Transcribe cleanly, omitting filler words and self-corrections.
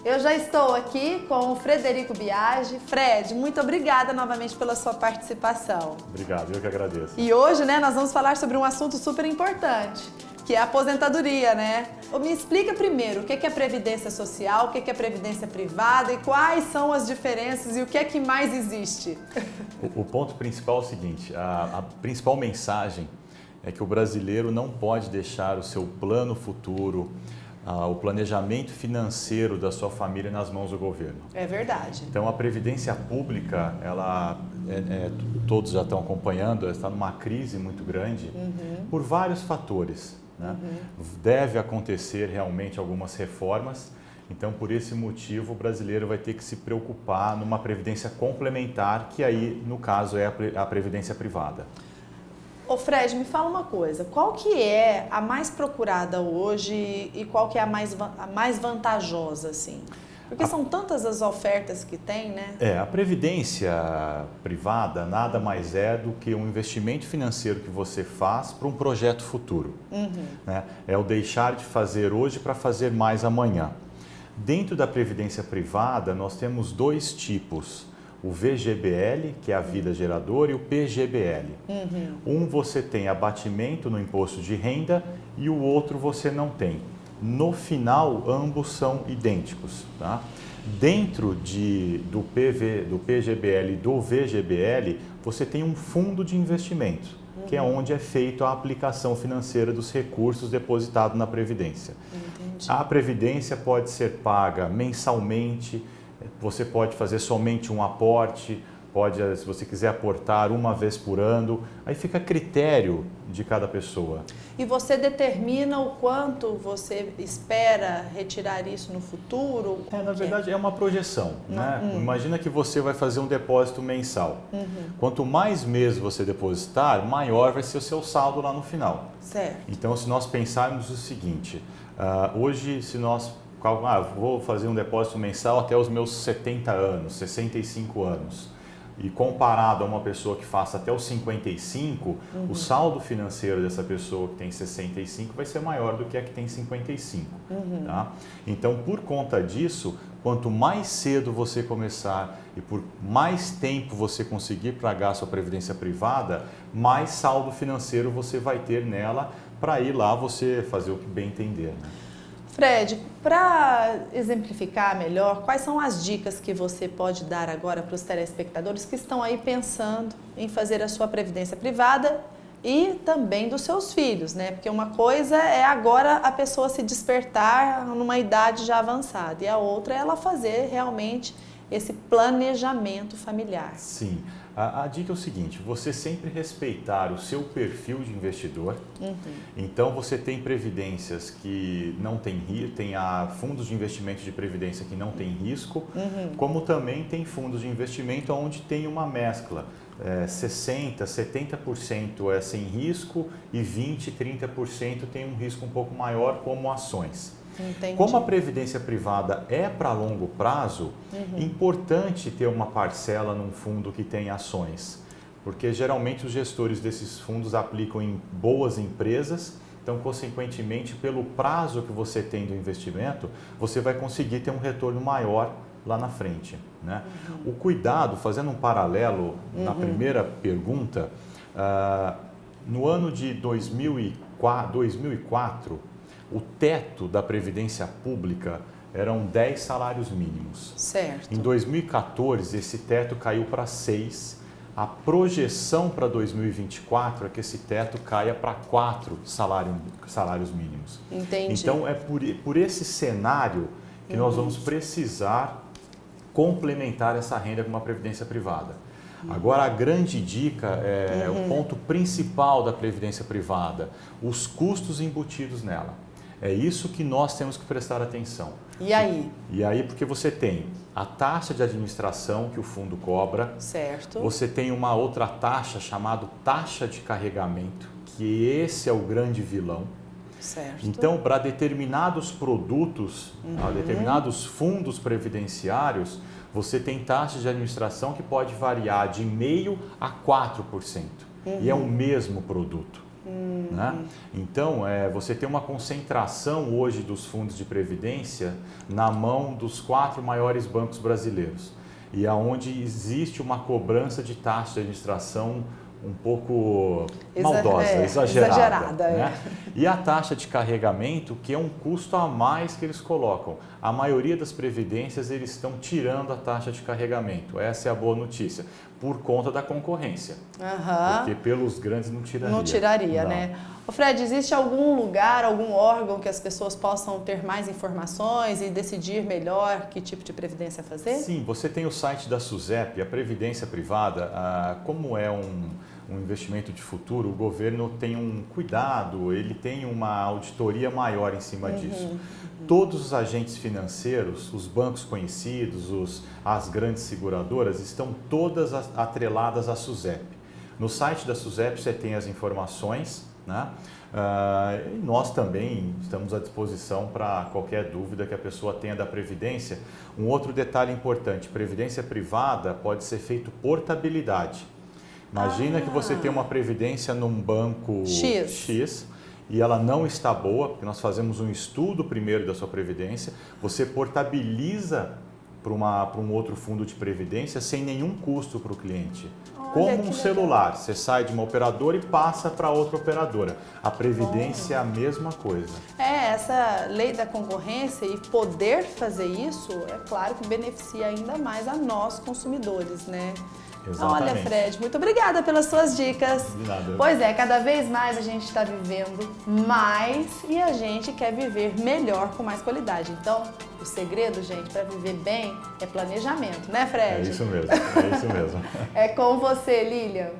Eu já estou aqui com o Frederico Biagi. Fred, muito obrigada novamente pela sua participação. Obrigado, eu que agradeço. E hoje, nós vamos falar sobre um assunto super importante, que é a aposentadoria, né? Me explica primeiro o que é previdência social, o que é previdência privada e quais são as diferenças e o que é que mais existe. O ponto principal é o seguinte, a principal mensagem é que o brasileiro não pode deixar o seu plano futuro, o planejamento financeiro da sua família nas mãos do governo. É verdade. Então a previdência pública, ela todos já estão acompanhando, ela está numa crise muito grande por vários fatores, né? Deve acontecer realmente algumas reformas, então por esse motivo o brasileiro vai ter que se preocupar numa previdência complementar, que aí no caso é a previdência privada. Ô Fred, me fala uma coisa, qual que é a mais procurada hoje e qual que é a mais vantajosa, assim? Porque são tantas as ofertas que tem, né? A previdência privada nada mais é do que um investimento financeiro que você faz para um projeto futuro. Né? É o deixar de fazer hoje para fazer mais amanhã. Dentro da previdência privada, nós temos dois tipos. O VGBL, que é a vida geradora, e o PGBL. Um você tem abatimento no imposto de renda e o outro você não tem. No final, ambos são idênticos. Tá? Dentro do PGBL e do VGBL, você tem um fundo de investimento, que é onde é feita a aplicação financeira dos recursos depositados na Previdência. Entendi. A Previdência pode ser paga mensalmente, você pode fazer somente um aporte, se você quiser aportar uma vez por ano, aí fica a critério de cada pessoa. E você determina o quanto você espera retirar isso no futuro? Na verdade é uma projeção, né? Imagina que você vai fazer um depósito mensal. Quanto mais meses você depositar, maior vai ser o seu saldo lá no final. Certo. Então se nós pensarmos o seguinte, hoje se nós vou fazer um depósito mensal até os meus 70 anos, 65 anos. E comparado a uma pessoa que faça até os 55, o saldo financeiro dessa pessoa que tem 65 vai ser maior do que a que tem 55. Tá? Então, por conta disso, quanto mais cedo você começar e por mais tempo você conseguir pagar a sua previdência privada, mais saldo financeiro você vai ter nela para ir lá você fazer o que bem entender. Né? Fred, para exemplificar melhor, quais são as dicas que você pode dar agora para os telespectadores que estão aí pensando em fazer a sua previdência privada e também dos seus filhos, né? Porque uma coisa é agora a pessoa se despertar numa idade já avançada e a outra é ela fazer realmente esse planejamento familiar. Sim. A dica é o seguinte, você sempre respeitar o seu perfil de investidor. Então você tem previdências que não tem fundos de investimento de previdência que não tem risco, como também tem fundos de investimento onde tem uma mescla. 60%, 70% é sem risco e 20%, 30% tem um risco um pouco maior como ações. Entendi. Como a previdência privada é para longo prazo, é importante ter uma parcela num fundo que tem ações, porque geralmente os gestores desses fundos aplicam em boas empresas, então consequentemente pelo prazo que você tem do investimento, você vai conseguir ter um retorno maior lá na frente. Né? O cuidado, fazendo um paralelo na primeira pergunta, no ano de 2004, o teto da Previdência Pública eram 10 salários mínimos. Certo. Em 2014, esse teto caiu para 6. A projeção para 2024 é que esse teto caia para 4 salários mínimos. Entendi. Então, é por esse cenário que nós vamos precisar complementar essa renda com uma previdência privada. Agora, a grande dica é o ponto principal da previdência privada, os custos embutidos nela. É isso que nós temos que prestar atenção. E aí? E aí, porque você tem a taxa de administração que o fundo cobra. Certo. Você tem uma outra taxa chamada taxa de carregamento, que esse é o grande vilão. Certo. Então, para determinados produtos, determinados fundos previdenciários, você tem taxa de administração que pode variar de 0,5% a 4%. E é o mesmo produto. Né? Então, você tem uma concentração hoje dos fundos de previdência na mão dos 4 maiores bancos brasileiros e aonde existe uma cobrança de taxa de administração um pouco maldosa, exagerada. Né? E a taxa de carregamento, que é um custo a mais que eles colocam. A maioria das previdências, eles estão tirando a taxa de carregamento. Essa é a boa notícia, por conta da concorrência. Porque pelos grandes não tiraria. Não tiraria, né? Ô Fred, existe algum lugar, algum órgão que as pessoas possam ter mais informações e decidir melhor que tipo de previdência fazer? Sim, você tem o site da SUSEP, a previdência privada, como é um investimento de futuro, o governo tem um cuidado, ele tem uma auditoria maior em cima disso. Todos os agentes financeiros, os bancos conhecidos, as grandes seguradoras, estão todas atreladas à SUSEP. No site da SUSEP você tem as informações, né? E nós também estamos à disposição para qualquer dúvida que a pessoa tenha da Previdência. Um outro detalhe importante, Previdência privada pode ser feito portabilidade. Imagina que você tem uma Previdência num banco X e ela não está boa, porque nós fazemos um estudo primeiro da sua Previdência, você portabiliza para um outro fundo de Previdência sem nenhum custo para o cliente. Como um celular, você sai de uma operadora e passa para outra operadora. A Previdência é a mesma coisa. Essa lei da concorrência e poder fazer isso, é claro que beneficia ainda mais a nós consumidores, né? Exatamente. Olha, Fred, muito obrigada pelas suas dicas. De nada. Pois é, cada vez mais a gente está vivendo mais e a gente quer viver melhor com mais qualidade. Então, o segredo, gente, para viver bem é planejamento, né, Fred? É isso mesmo, é isso mesmo. É com você, Lilian.